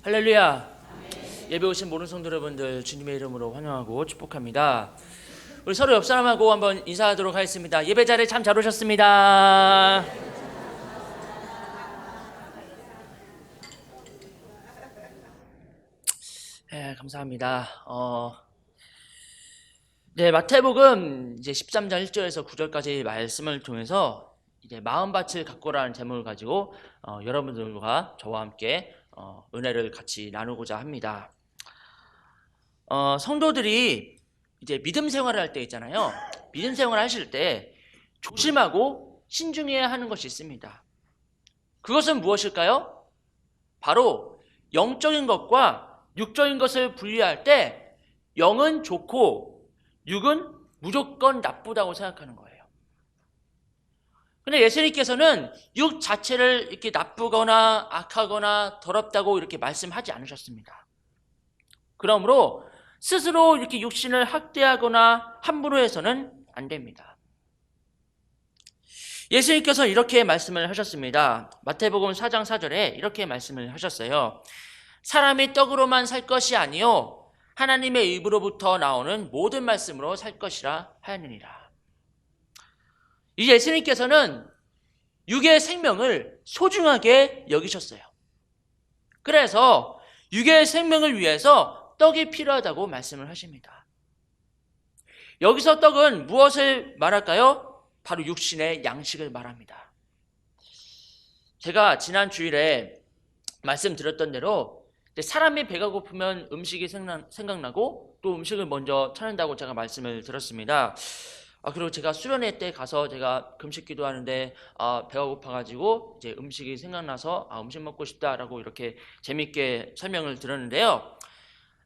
할렐루야. 예배 오신 모든 성도 여러분들 주님의 이름으로 환영하고 축복합니다. 우리 서로 옆 사람하고 한번 인사하도록 하겠습니다. 예배 자리에 참 잘 오셨습니다. 네, 감사합니다. 마태복음 이제 13장 1절에서 9절까지 말씀을 통해서 이제 마음밭을 가꾸라는 제목을 가지고 여러분들과 저와 함께 은혜를 같이 나누고자 합니다. 성도들이 이제 믿음 생활을 할 때 있잖아요. 믿음 생활을 하실 때 조심하고 신중해야 하는 것이 있습니다. 그것은 무엇일까요? 바로 영적인 것과 육적인 것을 분리할 때 영은 좋고 육은 무조건 나쁘다고 생각하는 거예요. 근데 예수님께서는 육 자체를 이렇게 나쁘거나 악하거나 더럽다고 이렇게 말씀하지 않으셨습니다. 그러므로 스스로 이렇게 육신을 학대하거나 함부로 해서는 안 됩니다. 예수님께서 이렇게 말씀을 하셨습니다. 마태복음 4장 4절에 이렇게 말씀을 하셨어요. 사람이 떡으로만 살 것이 아니요 하나님의 입으로부터 나오는 모든 말씀으로 살 것이라 하였느니라. 이 예수님께서는 육의 생명을 소중하게 여기셨어요. 그래서 육의 생명을 위해서 떡이 필요하다고 말씀을 하십니다. 여기서 떡은 무엇을 말할까요? 바로 육신의 양식을 말합니다. 제가 지난 주일에 말씀드렸던 대로 사람이 배가 고프면 음식이 생각나고 또 음식을 먼저 찾는다고 제가 말씀을 드렸습니다. 그리고 제가 수련회 때 가서 제가 금식 기도하는데 배가 고파가지고 이제 음식이 생각나서 음식 먹고 싶다라고 이렇게 재밌게 설명을 드렸는데요.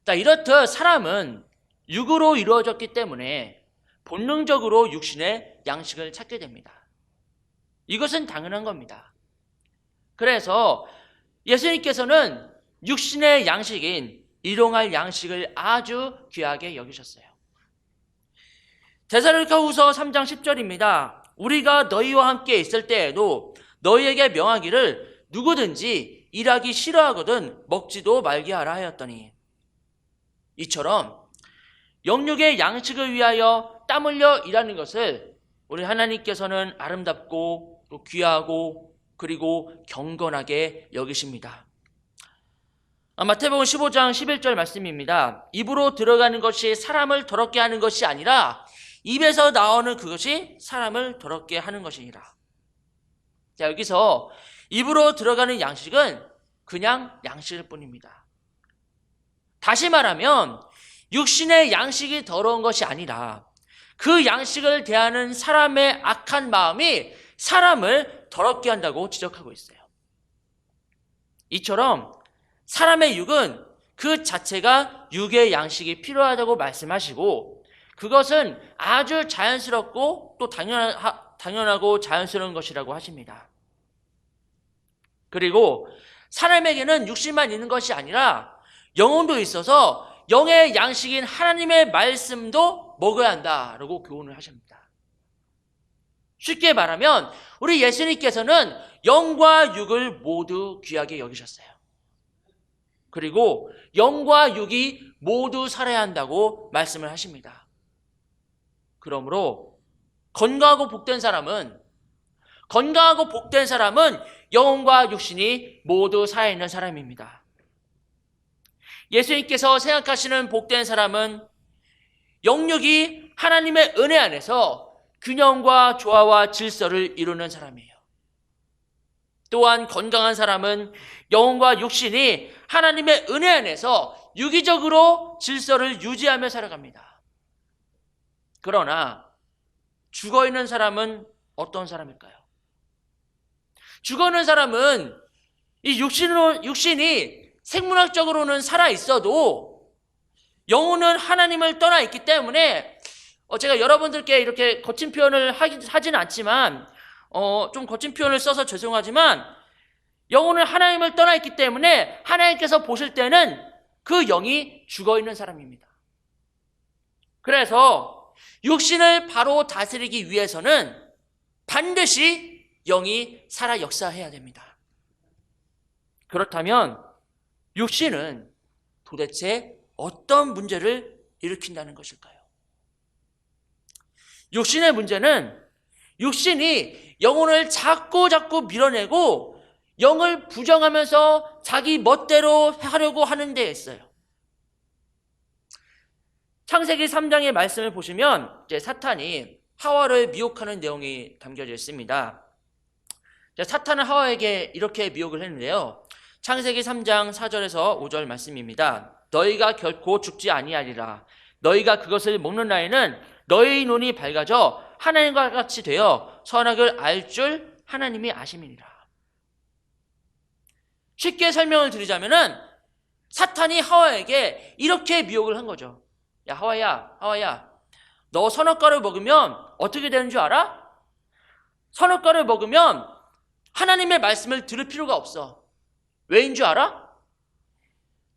이렇듯 사람은 육으로 이루어졌기 때문에 본능적으로 육신의 양식을 찾게 됩니다. 이것은 당연한 겁니다. 그래서 예수님께서는 육신의 양식인 일용할 양식을 아주 귀하게 여기셨어요. 데살로니가후서 3장 10절입니다. 우리가 너희와 함께 있을 때에도 너희에게 명하기를 누구든지 일하기 싫어하거든 먹지도 말게 하라 하였더니, 이처럼 영육의 양식을 위하여 땀 흘려 일하는 것을 우리 하나님께서는 아름답고 또 귀하고 그리고 경건하게 여기십니다. 마태복음 15장 11절 말씀입니다. 입으로 들어가는 것이 사람을 더럽게 하는 것이 아니라 입에서 나오는 그것이 사람을 더럽게 하는 것이니라. 자, 여기서 입으로 들어가는 양식은 그냥 양식일 뿐입니다. 다시 말하면 육신의 양식이 더러운 것이 아니라 그 양식을 대하는 사람의 악한 마음이 사람을 더럽게 한다고 지적하고 있어요. 이처럼 사람의 육은 그 자체가 육의 양식이 필요하다고 말씀하시고, 그것은 아주 자연스럽고 또 당연하고 자연스러운 것이라고 하십니다. 그리고 사람에게는 육신만 있는 것이 아니라 영혼도 있어서 영의 양식인 하나님의 말씀도 먹어야 한다라고 교훈을 하십니다. 쉽게 말하면 우리 예수님께서는 영과 육을 모두 귀하게 여기셨어요. 그리고 영과 육이 모두 살아야 한다고 말씀을 하십니다. 그러므로 건강하고 복된 사람은 영혼과 육신이 모두 살아있는 사람입니다. 예수님께서 생각하시는 복된 사람은 영육이 하나님의 은혜 안에서 균형과 조화와 질서를 이루는 사람이에요. 또한 건강한 사람은 영혼과 육신이 하나님의 은혜 안에서 유기적으로 질서를 유지하며 살아갑니다. 그러나 죽어있는 사람은 어떤 사람일까요? 죽어있는 사람은 이 육신이 생물학적으로는 살아있어도 영혼은 하나님을 떠나 있기 때문에 제가 여러분들께 이렇게 거친 표현을 하지는 않지만 좀 거친 표현을 써서 죄송하지만 영혼은 하나님을 떠나 있기 때문에 하나님께서 보실 때는 그 영이 죽어있는 사람입니다. 그래서 육신을 바로 다스리기 위해서는 반드시 영이 살아 역사해야 됩니다. 그렇다면 육신은 도대체 어떤 문제를 일으킨다는 것일까요? 육신의 문제는 육신이 영혼을 자꾸 밀어내고 영을 부정하면서 자기 멋대로 하려고 하는 데 있어요. 창세기 3장의 말씀을 보시면 이제 사탄이 하와를 미혹하는 내용이 담겨져 있습니다. 사탄은 하와에게 이렇게 미혹을 했는데요. 창세기 3장 4절에서 5절 말씀입니다. 너희가 결코 죽지 아니하리라. 너희가 그것을 먹는 날에는 너희 눈이 밝아져 하나님과 같이 되어 선악을 알 줄 하나님이 아심이니라. 쉽게 설명을 드리자면은 사탄이 하와에게 이렇게 미혹을 한 거죠. 야, 하와야, 너 선악과를 먹으면 어떻게 되는 줄 알아? 선악과를 먹으면 하나님의 말씀을 들을 필요가 없어. 왜인 줄 알아?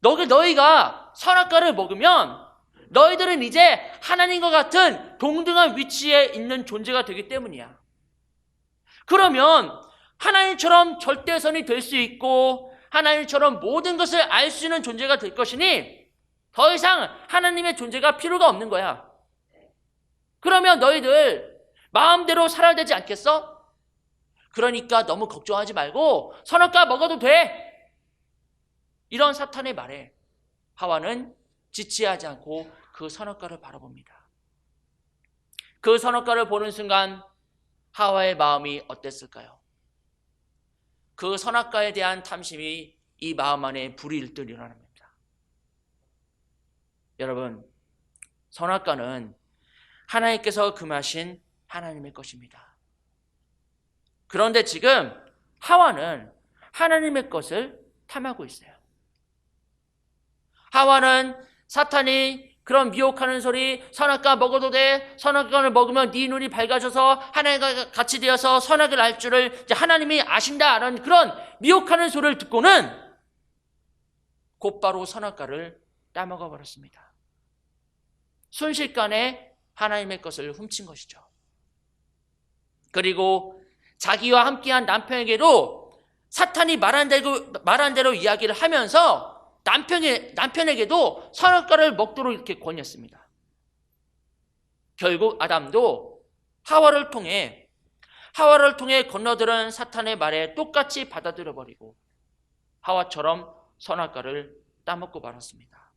너희가 선악과를 먹으면 너희들은 이제 하나님과 같은 동등한 위치에 있는 존재가 되기 때문이야. 그러면 하나님처럼 절대선이 될 수 있고 하나님처럼 모든 것을 알 수 있는 존재가 될 것이니 더 이상 하나님의 존재가 필요가 없는 거야. 그러면 너희들 마음대로 살아야 되지 않겠어? 그러니까 너무 걱정하지 말고 선악과 먹어도 돼. 이런 사탄의 말에 하와는 지체하지 않고 그 선악과를 바라봅니다. 그 선악과를 보는 순간 하와의 마음이 어땠을까요? 그 선악과에 대한 탐심이 이 마음 안에 불이 일듯 일어납니다. 여러분, 선악과는 하나님께서 금하신 하나님의 것입니다. 그런데 지금 하와는 하나님의 것을 탐하고 있어요. 하와는 사탄이 그런 미혹하는 소리, 선악과 먹어도 돼, 선악과를 먹으면 네 눈이 밝아져서 하나님과 같이 되어서 선악을 알 줄을 이제 하나님이 아신다라는 그런 미혹하는 소리를 듣고는 곧바로 선악과를 따먹어 버렸습니다. 순식간에 하나님의 것을 훔친 것이죠. 그리고 자기와 함께한 남편에게도 사탄이 말한 대로 이야기를 하면서 남편에게도 선악과를 먹도록 이렇게 권했습니다. 결국 아담도 하와를 통해 건너들은 사탄의 말에 똑같이 받아들여버리고 하와처럼 선악과를 따먹고 말았습니다.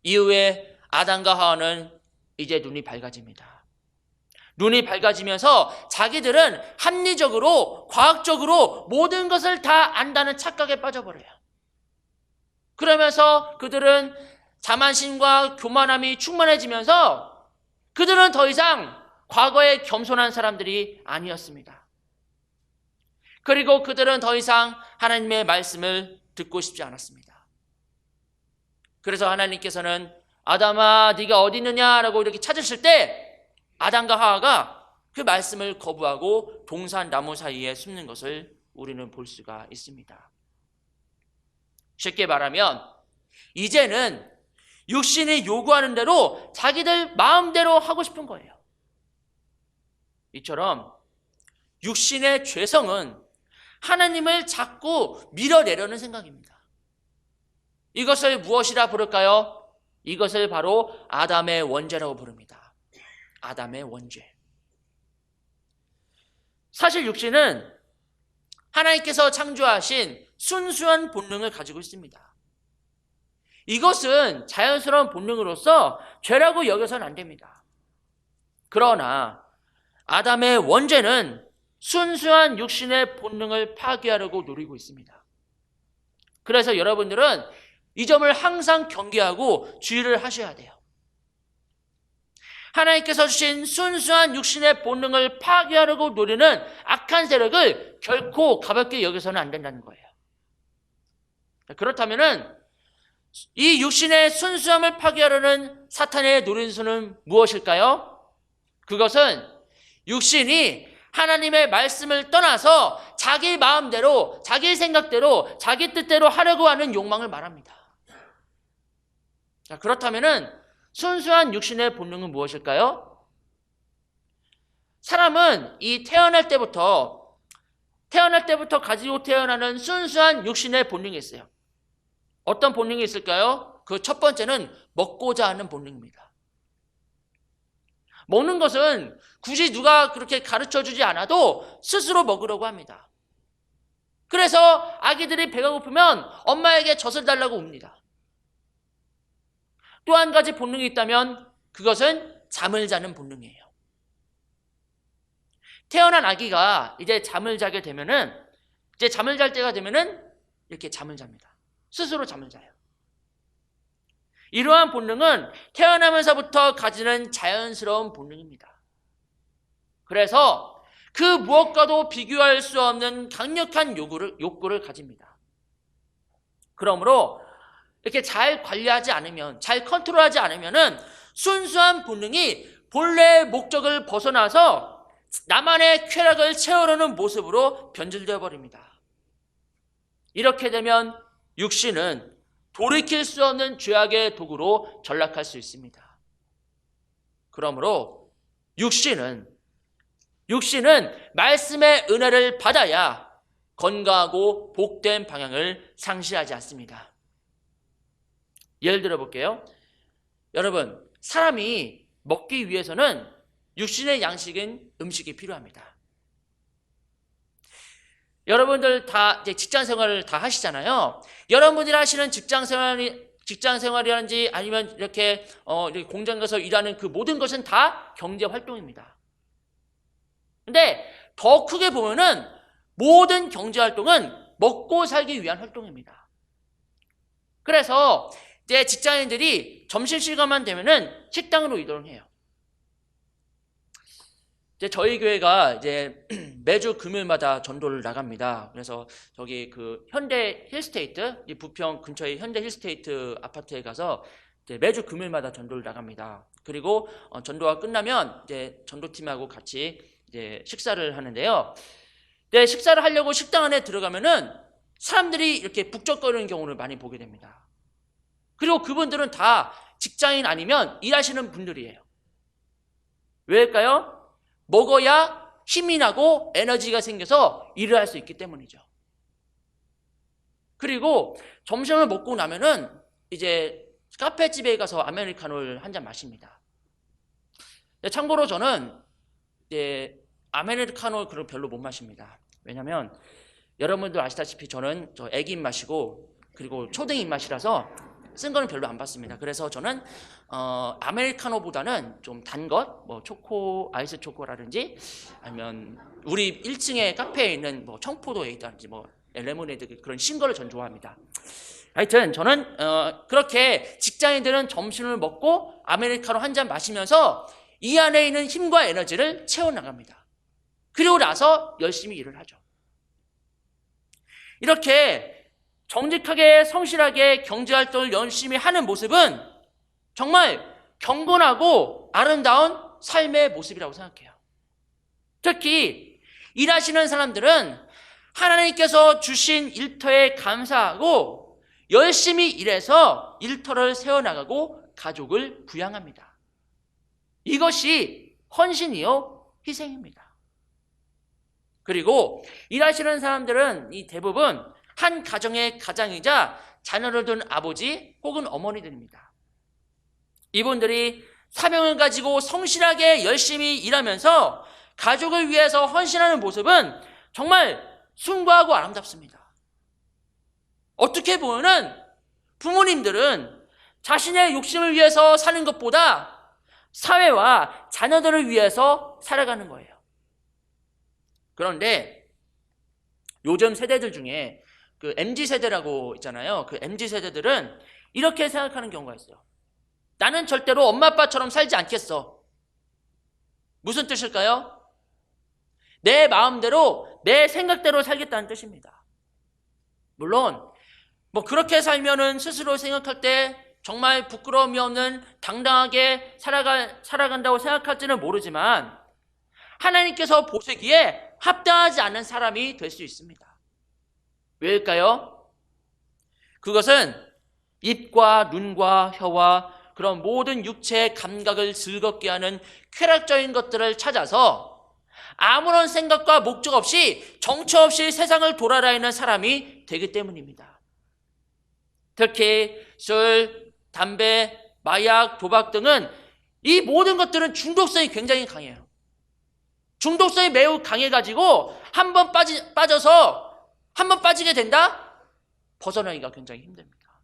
이후에 아담과 하와는 이제 눈이 밝아집니다. 눈이 밝아지면서 자기들은 합리적으로, 과학적으로 모든 것을 다 안다는 착각에 빠져버려요. 그러면서 그들은 자만심과 교만함이 충만해지면서 그들은 더 이상 과거에 겸손한 사람들이 아니었습니다. 그리고 그들은 더 이상 하나님의 말씀을 듣고 싶지 않았습니다. 그래서 하나님께서는 아담아 네가 어디 있느냐라고 이렇게 찾으실 때 아담과 하와가 그 말씀을 거부하고 동산 나무 사이에 숨는 것을 우리는 볼 수가 있습니다. 쉽게 말하면 이제는 육신이 요구하는 대로 자기들 마음대로 하고 싶은 거예요. 이처럼 육신의 죄성은 하나님을 자꾸 밀어내려는 생각입니다. 이것을 무엇이라 부를까요? 이것을 바로 아담의 원죄라고 부릅니다. 아담의 원죄. 사실 육신은 하나님께서 창조하신 순수한 본능을 가지고 있습니다. 이것은 자연스러운 본능으로서 죄라고 여겨서는 안 됩니다. 그러나 아담의 원죄는 순수한 육신의 본능을 파괴하려고 노리고 있습니다. 그래서 여러분들은 이 점을 항상 경계하고 주의를 하셔야 돼요. 하나님께서 주신 순수한 육신의 본능을 파괴하려고 노리는 악한 세력을 결코 가볍게 여겨서는 안 된다는 거예요. 그렇다면은 이 육신의 순수함을 파괴하려는 사탄의 노림수는 무엇일까요? 그것은 육신이 하나님의 말씀을 떠나서 자기 마음대로, 자기 생각대로, 자기 뜻대로 하려고 하는 욕망을 말합니다. 자, 그렇다면은 순수한 육신의 본능은 무엇일까요? 사람은 이 태어날 때부터 가지고 태어나는 순수한 육신의 본능이 있어요. 어떤 본능이 있을까요? 그 첫 번째는 먹고자 하는 본능입니다. 먹는 것은 굳이 누가 그렇게 가르쳐 주지 않아도 스스로 먹으려고 합니다. 그래서 아기들이 배가 고프면 엄마에게 젖을 달라고 웁니다. 또 한 가지 본능이 있다면 그것은 잠을 자는 본능이에요. 태어난 아기가 이제 잠을 자게 되면은, 이제 잠을 잘 때가 되면은 이렇게 잠을 잡니다. 스스로 잠을 자요. 이러한 본능은 태어나면서부터 가지는 자연스러운 본능입니다. 그래서 그 무엇과도 비교할 수 없는 강력한 욕구를 가집니다. 그러므로 이렇게 잘 관리하지 않으면, 잘 컨트롤하지 않으면은 순수한 본능이 본래의 목적을 벗어나서 나만의 쾌락을 채우려는 모습으로 변질되어 버립니다. 이렇게 되면 육신은 돌이킬 수 없는 죄악의 도구로 전락할 수 있습니다. 그러므로 육신은 말씀의 은혜를 받아야 건강하고 복된 방향을 상실하지 않습니다. 예를 들어 볼게요. 여러분, 사람이 먹기 위해서는 육신의 양식인 음식이 필요합니다. 여러분들 다 이제 직장 생활을 다 하시잖아요. 여러분들이 하시는 직장 생활이라든지 아니면 이렇게 공장 가서 일하는 그 모든 것은 다 경제 활동입니다. 근데 더 크게 보면은 모든 경제 활동은 먹고 살기 위한 활동입니다. 그래서 이제 직장인들이 점심시간만 되면은 식당으로 이동을 해요. 이제 저희 교회가 이제 매주 금요일마다 전도를 나갑니다. 그래서 저기 그 현대 힐스테이트, 이 부평 근처의 현대 힐스테이트 아파트에 가서 이제 매주 금요일마다 전도를 나갑니다. 그리고 전도가 끝나면 이제 전도팀하고 같이 이제 식사를 하는데요. 네, 식사를 하려고 식당 안에 들어가면은 사람들이 이렇게 북적거리는 경우를 많이 보게 됩니다. 그리고 그분들은 다 직장인 아니면 일하시는 분들이에요. 왜일까요? 먹어야 힘이 나고 에너지가 생겨서 일을 할 수 있기 때문이죠. 그리고 점심을 먹고 나면은 이제 카페집에 가서 아메리카노를 한 잔 마십니다. 참고로 저는 이제 아메리카노 그걸 별로 못 마십니다. 왜냐면 여러분들 아시다시피 저는 저 애기 입맛이고 그리고 초등 입맛이라서 쓴 거는 별로 안 받습니다. 그래서 저는 아메리카노보다는 좀 단 것, 뭐 초코, 아이스 초코라든지 아니면 우리 1층에 카페에 있는 뭐 청포도에 있다든지 뭐 레모네이드 그런 신 거를 전 좋아합니다. 하여튼 저는 그렇게 직장인들은 점심을 먹고 아메리카노 한 잔 마시면서 이 안에 있는 힘과 에너지를 채워나갑니다. 그리고 나서 열심히 일을 하죠. 이렇게 정직하게 성실하게 경제활동을 열심히 하는 모습은 정말 경건하고 아름다운 삶의 모습이라고 생각해요. 특히 일하시는 사람들은 하나님께서 주신 일터에 감사하고 열심히 일해서 일터를 세워나가고 가족을 부양합니다. 이것이 헌신이요 희생입니다. 그리고 일하시는 사람들은 이 대부분 한 가정의 가장이자 자녀를 둔 아버지 혹은 어머니들입니다. 이분들이 사명을 가지고 성실하게 열심히 일하면서 가족을 위해서 헌신하는 모습은 정말 숭고하고 아름답습니다. 어떻게 보면은 부모님들은 자신의 욕심을 위해서 사는 것보다 사회와 자녀들을 위해서 살아가는 거예요. 그런데 요즘 세대들 중에 그 MZ세대라고 있잖아요. 그 MZ세대들은 이렇게 생각하는 경우가 있어요. 나는 절대로 엄마 아빠처럼 살지 않겠어. 무슨 뜻일까요? 내 마음대로 내 생각대로 살겠다는 뜻입니다. 물론 뭐 그렇게 살면은 스스로 생각할 때 정말 부끄러움이 없는 당당하게 살아간다고 생각할지는 모르지만 하나님께서 보시기에 합당하지 않은 사람이 될 수 있습니다. 왜일까요? 그것은 입과 눈과 혀와 그런 모든 육체의 감각을 즐겁게 하는 쾌락적인 것들을 찾아서 아무런 생각과 목적 없이 정처 없이 세상을 돌아다니는 사람이 되기 때문입니다. 특히 술, 담배, 마약, 도박 등은 이 모든 것들은 중독성이 굉장히 강해요. 중독성이 매우 강해가지고 한 번 빠지게 된다? 벗어나기가 굉장히 힘듭니다.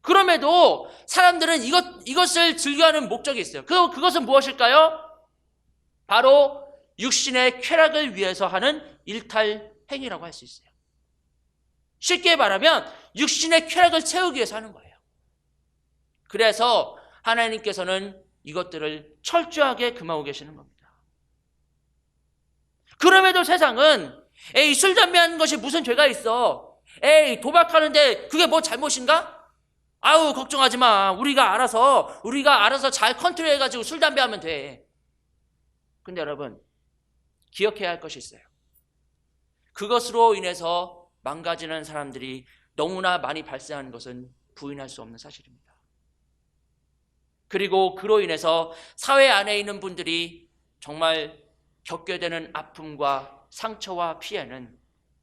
그럼에도 사람들은 이것을 즐겨하는 목적이 있어요. 그것은 무엇일까요? 바로 육신의 쾌락을 위해서 하는 일탈 행위라고 할 수 있어요. 쉽게 말하면 육신의 쾌락을 채우기 위해서 하는 거예요. 그래서 하나님께서는 이것들을 철저하게 금하고 계시는 겁니다. 그럼에도 세상은 에이, 술, 담배 하는 것이 무슨 죄가 있어? 에이, 도박하는데 그게 뭐 잘못인가? 아우, 걱정하지 마. 우리가 알아서 잘 컨트롤해가지고 술, 담배 하면 돼. 근데 여러분, 기억해야 할 것이 있어요. 그것으로 인해서 망가지는 사람들이 너무나 많이 발생하는 것은 부인할 수 없는 사실입니다. 그리고 그로 인해서 사회 안에 있는 분들이 정말 겪게 되는 아픔과 상처와 피해는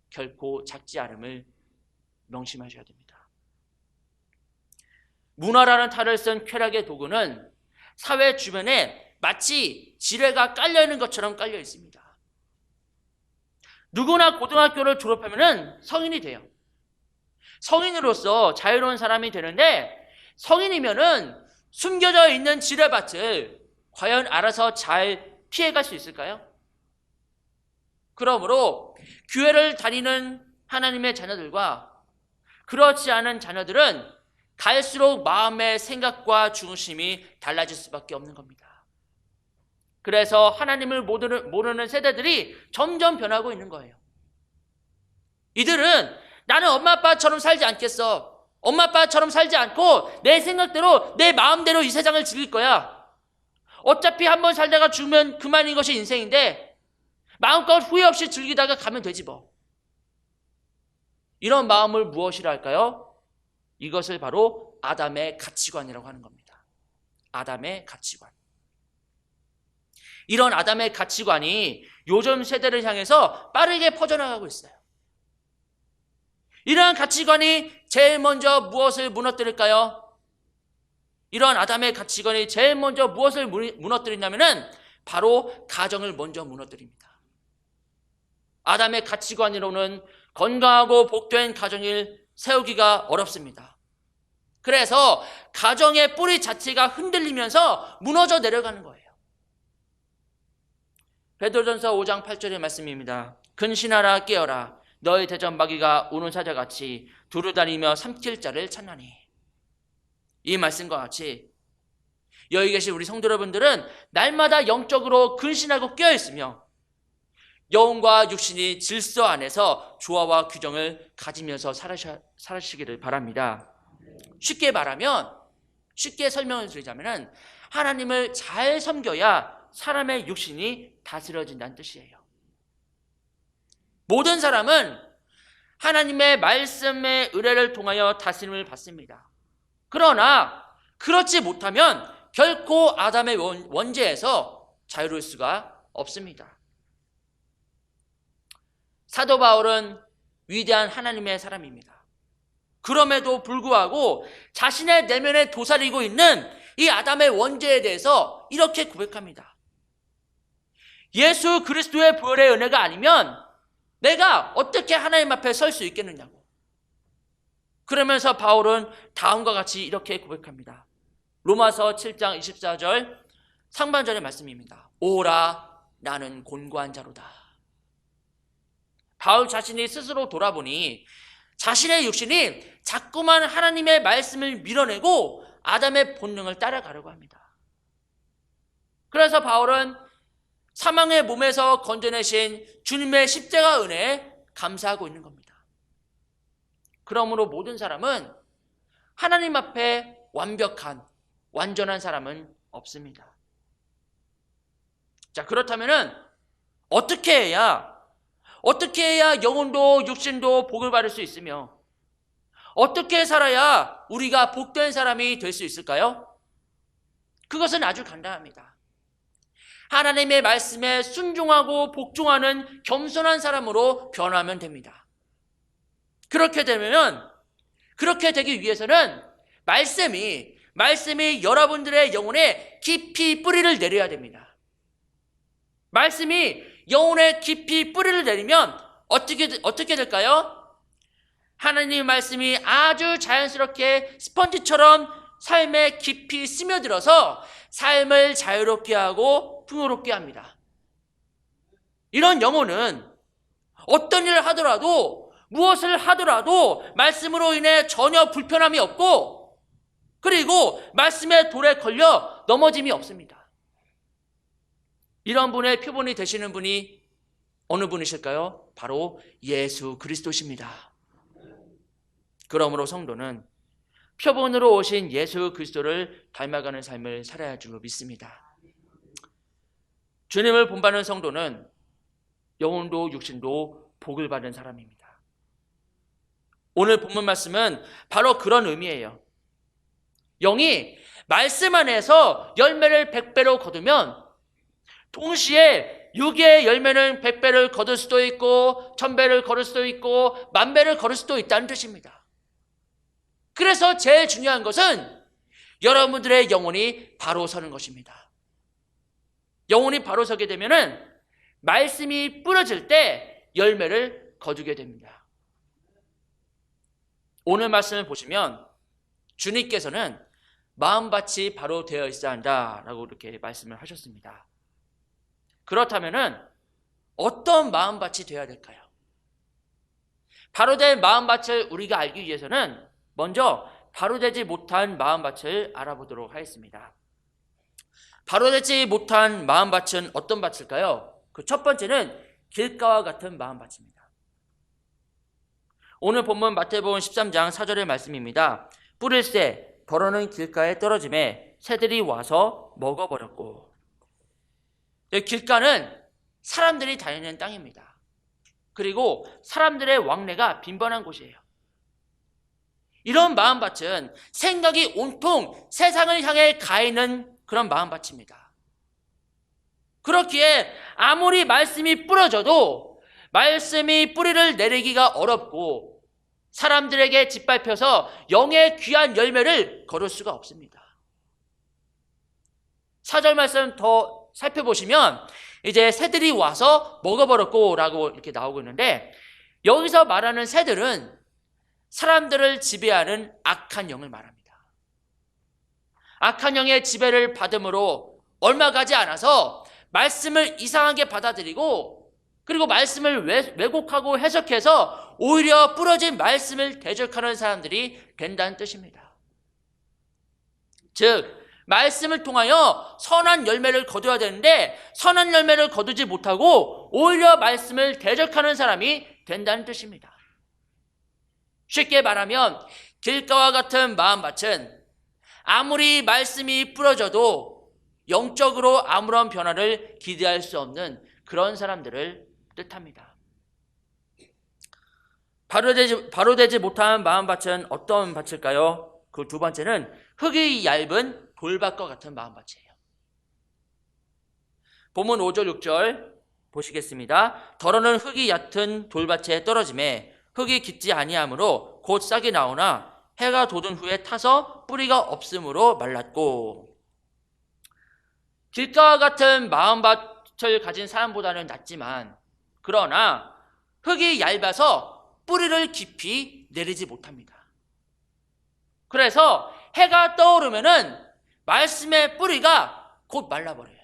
결코 작지 않음을 명심하셔야 됩니다. 문화라는 탈을 쓴 쾌락의 도구는 사회 주변에 마치 지뢰가 깔려 있는 것처럼 깔려 있습니다. 누구나 고등학교를 졸업하면 성인이 돼요. 성인으로서 자유로운 사람이 되는데, 성인이면은 숨겨져 있는 지뢰밭을 과연 알아서 잘 피해갈 수 있을까요? 그러므로 교회를 다니는 하나님의 자녀들과 그렇지 않은 자녀들은 갈수록 마음의 생각과 중심이 달라질 수밖에 없는 겁니다. 그래서 하나님을 모르는 세대들이 점점 변하고 있는 거예요. 이들은 나는 엄마 아빠처럼 살지 않겠어. 엄마 아빠처럼 살지 않고 내 생각대로 내 마음대로 이 세상을 즐길 거야. 어차피 한번 살다가 죽으면 그만인 것이 인생인데 마음껏 후회 없이 즐기다가 가면 되지 뭐. 이런 마음을 무엇이라 할까요? 이것을 바로 아담의 가치관이라고 하는 겁니다. 아담의 가치관. 이런 아담의 가치관이 요즘 세대를 향해서 빠르게 퍼져나가고 있어요. 이러한 가치관이 제일 먼저 무엇을 무너뜨릴까요? 이런 아담의 가치관이 제일 먼저 무엇을 무너뜨리냐면은 바로 가정을 먼저 무너뜨립니다. 아담의 가치관으로는 건강하고 복된 가정을 세우기가 어렵습니다. 그래서 가정의 뿌리 자체가 흔들리면서 무너져 내려가는 거예요. 베드로전서 5장 8절의 말씀입니다. 근신하라 깨어라 너의 대적 마귀가 우는 사자같이 두루다니며 삼킬 자를 찾나니. 이 말씀과 같이 여기 계신 우리 성도 여러분들은 날마다 영적으로 근신하고 깨어있으며 영혼과 육신이 질서 안에서 조화와 규정을 가지면서 살아시기를 바랍니다. 쉽게 말하면, 쉽게 설명을 드리자면 하나님을 잘 섬겨야 사람의 육신이 다스려진다는 뜻이에요. 모든 사람은 하나님의 말씀의 은혜를 통하여 다스림을 받습니다. 그러나 그렇지 못하면 결코 아담의 원죄에서 자유로울 수가 없습니다. 사도 바울은 위대한 하나님의 사람입니다. 그럼에도 불구하고 자신의 내면에 도사리고 있는 이 아담의 원죄에 대해서 이렇게 고백합니다. 예수 그리스도의 부활의 은혜가 아니면 내가 어떻게 하나님 앞에 설 수 있겠느냐고. 그러면서 바울은 다음과 같이 이렇게 고백합니다. 로마서 7장 24절 상반절의 말씀입니다. 오라 나는 곤고한 자로다. 바울 자신이 스스로 돌아보니 자신의 육신이 자꾸만 하나님의 말씀을 밀어내고 아담의 본능을 따라가려고 합니다. 그래서 바울은 사망의 몸에서 건져내신 주님의 십자가 은혜에 감사하고 있는 겁니다. 그러므로 모든 사람은 하나님 앞에 완전한 사람은 없습니다. 자, 그렇다면은 어떻게 해야 영혼도 육신도 복을 받을 수 있으며 어떻게 살아야 우리가 복된 사람이 될 수 있을까요? 그것은 아주 간단합니다. 하나님의 말씀에 순종하고 복종하는 겸손한 사람으로 변하면 됩니다. 그렇게 되면 그렇게 되기 위해서는 말씀이 여러분들의 영혼에 깊이 뿌리를 내려야 됩니다. 말씀이 영혼에 깊이 뿌리를 내리면 어떻게 될까요? 하나님의 말씀이 아주 자연스럽게 스펀지처럼 삶에 깊이 스며들어서 삶을 자유롭게 하고 풍요롭게 합니다. 이런 영혼은 어떤 일을 하더라도, 무엇을 하더라도 말씀으로 인해 전혀 불편함이 없고, 그리고 말씀의 돌에 걸려 넘어짐이 없습니다. 이런 분의 표본이 되시는 분이 어느 분이실까요? 바로 예수 그리스도십니다. 그러므로 성도는 표본으로 오신 예수 그리스도를 닮아가는 삶을 살아야 할 줄로 믿습니다. 주님을 본받는 성도는 영혼도 육신도 복을 받은 사람입니다. 오늘 본문 말씀은 바로 그런 의미예요. 영이 말씀 안에서 열매를 100배로 거두면 동시에 육의 열매는 100배를 거둘 수도 있고 1000배를 거둘 수도 있고 10,000배를 거둘 수도 있다는 뜻입니다. 그래서 제일 중요한 것은 여러분들의 영혼이 바로 서는 것입니다. 영혼이 바로 서게 되면은 말씀이 뿌려질 때 열매를 거두게 됩니다. 오늘 말씀을 보시면 주님께서는 마음밭이 바로 되어 있어야 한다라고 이렇게 말씀을 하셨습니다. 그렇다면은 어떤 마음밭이 되어야 될까요? 바로 된 마음밭을 우리가 알기 위해서는 먼저 바로 되지 못한 마음밭을 알아보도록 하겠습니다. 바로 되지 못한 마음밭은 어떤 밭일까요? 그 첫 번째는 길가와 같은 마음밭입니다. 오늘 본문 마태복음 13장 4절의 말씀입니다. 뿌릴새 더러는 길가에 떨어짐에 새들이 와서 먹어버렸고. 길가는 사람들이 다니는 땅입니다. 그리고 사람들의 왕래가 빈번한 곳이에요. 이런 마음밭은 생각이 온통 세상을 향해 가 있는 그런 마음밭입니다. 그렇기에 아무리 말씀이 뿌려져도 말씀이 뿌리를 내리기가 어렵고 사람들에게 짓밟혀서 영의 귀한 열매를 거둘 수가 없습니다. 4절 말씀 더 살펴보시면 이제 새들이 와서 먹어버렸고 라고 이렇게 나오고 있는데, 여기서 말하는 새들은 사람들을 지배하는 악한 영을 말합니다. 악한 영의 지배를 받음으로 얼마 가지 않아서 말씀을 이상하게 받아들이고, 그리고 말씀을 왜곡하고 해석해서 오히려 부러진 말씀을 대적하는 사람들이 된다는 뜻입니다. 즉 말씀을 통하여 선한 열매를 거둬야 되는데 선한 열매를 거두지 못하고 오히려 말씀을 대적하는 사람이 된다는 뜻입니다. 쉽게 말하면 길가와 같은 마음밭은 아무리 말씀이 뿌려져도 영적으로 아무런 변화를 기대할 수 없는 그런 사람들을 뜻합니다. 바로 되지 못한 마음밭은 어떤 밭일까요? 그 두 번째는 흙이 얇은 돌밭과 같은 마음밭이에요. 본문 5절 6절 보시겠습니다. 더러는 흙이 얕은 돌밭에 떨어짐에 흙이 깊지 아니하므로 곧 싹이 나오나 해가 돋은 후에 타서 뿌리가 없으므로 말랐고. 길가와 같은 마음밭을 가진 사람보다는 낫지만, 그러나 흙이 얇아서 뿌리를 깊이 내리지 못합니다. 그래서 해가 떠오르면은 말씀의 뿌리가 곧 말라버려요.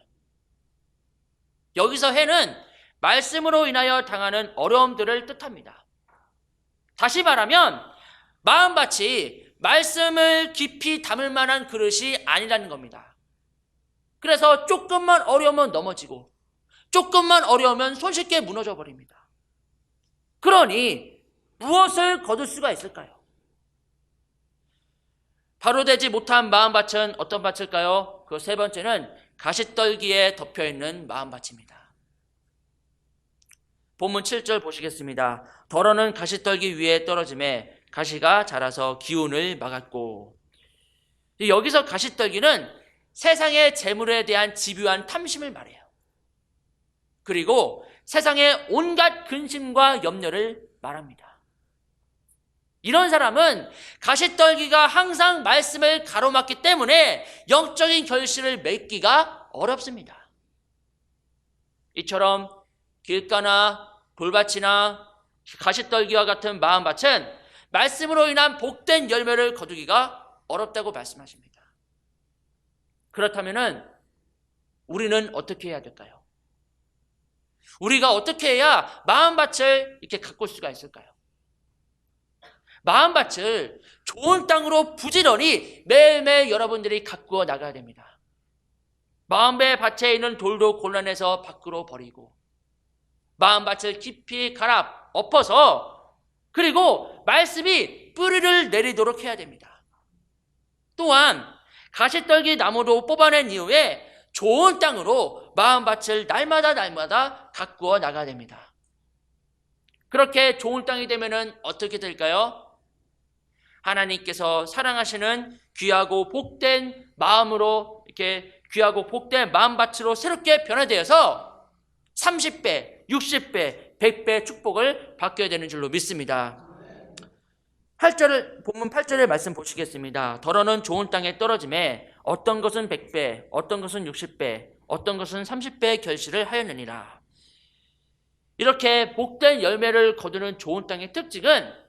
여기서 해는 말씀으로 인하여 당하는 어려움들을 뜻합니다. 다시 말하면 마음밭이 말씀을 깊이 담을 만한 그릇이 아니라는 겁니다. 그래서 조금만 어려우면 넘어지고 조금만 어려우면 손쉽게 무너져 버립니다. 그러니 무엇을 거둘 수가 있을까요? 바로 되지 못한 마음밭은 어떤 밭일까요? 그 세 번째는 가시떨기에 덮여있는 마음밭입니다. 본문 7절 보시겠습니다. 더러는 가시떨기 위에 떨어짐에 가시가 자라서 기운을 막았고. 여기서 가시떨기는 세상의 재물에 대한 집요한 탐심을 말해요. 그리고 세상의 온갖 근심과 염려를 말합니다. 이런 사람은 가시떨기가 항상 말씀을 가로막기 때문에 영적인 결실을 맺기가 어렵습니다. 이처럼 길가나 돌밭이나 가시떨기와 같은 마음밭은 말씀으로 인한 복된 열매를 거두기가 어렵다고 말씀하십니다. 그렇다면 우리는 어떻게 해야 될까요? 우리가 어떻게 해야 마음밭을 이렇게 가꿀 수가 있을까요? 마음밭을 좋은 땅으로 부지런히 매일매일 여러분들이 가꾸어 나가야 됩니다. 마음의 밭에 있는 돌도 골라내서 밖으로 버리고 마음밭을 깊이 갈아 엎어서 그리고 말씀이 뿌리를 내리도록 해야 됩니다. 또한 가시떨기 나무도 뽑아낸 이후에 좋은 땅으로 마음밭을 날마다 가꾸어 나가야 됩니다. 그렇게 좋은 땅이 되면 어떻게 될까요? 하나님께서 사랑하시는 귀하고 복된 마음으로 이렇게 귀하고 복된 마음밭으로 새롭게 변화되어서 30배, 60배, 100배 축복을 받게 되는 줄로 믿습니다. 본문 8절의 말씀 보시겠습니다. 더러는 좋은 땅에 떨어짐에 어떤 것은 100배, 어떤 것은 60배, 어떤 것은 30배의 결실을 하였느니라. 이렇게 복된 열매를 거두는 좋은 땅의 특징은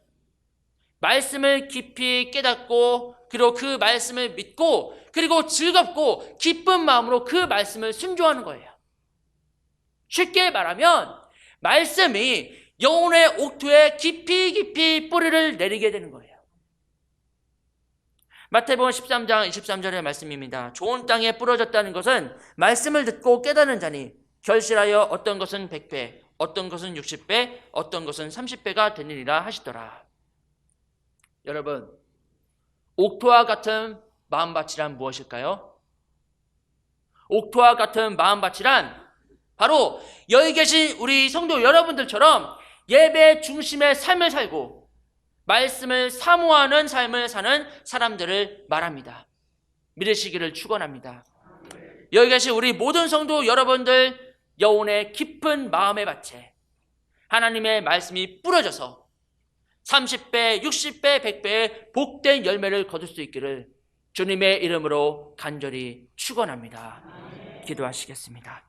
말씀을 깊이 깨닫고 그리고 그 말씀을 믿고 그리고 즐겁고 기쁜 마음으로 그 말씀을 순종하는 거예요. 쉽게 말하면 말씀이 영혼의 옥토에 깊이 뿌리를 내리게 되는 거예요. 마태복음 13장 23절의 말씀입니다. 좋은 땅에 부러졌다는 것은 말씀을 듣고 깨닫는 자니 결실하여 어떤 것은 100배, 어떤 것은 60배, 어떤 것은 30배가 되느니라 하시더라. 여러분, 옥토와 같은 마음밭이란 무엇일까요? 옥토와 같은 마음밭이란 바로 여기 계신 우리 성도 여러분들처럼 예배 중심의 삶을 살고 말씀을 사모하는 삶을 사는 사람들을 말합니다. 믿으시기를 축원합니다. 여기 계신 우리 모든 성도 여러분들 영혼의 깊은 마음의 밭에 하나님의 말씀이 뿌려져서 30배, 60배, 100배의 복된 열매를 거둘 수 있기를 주님의 이름으로 간절히 축원합니다. 기도하시겠습니다.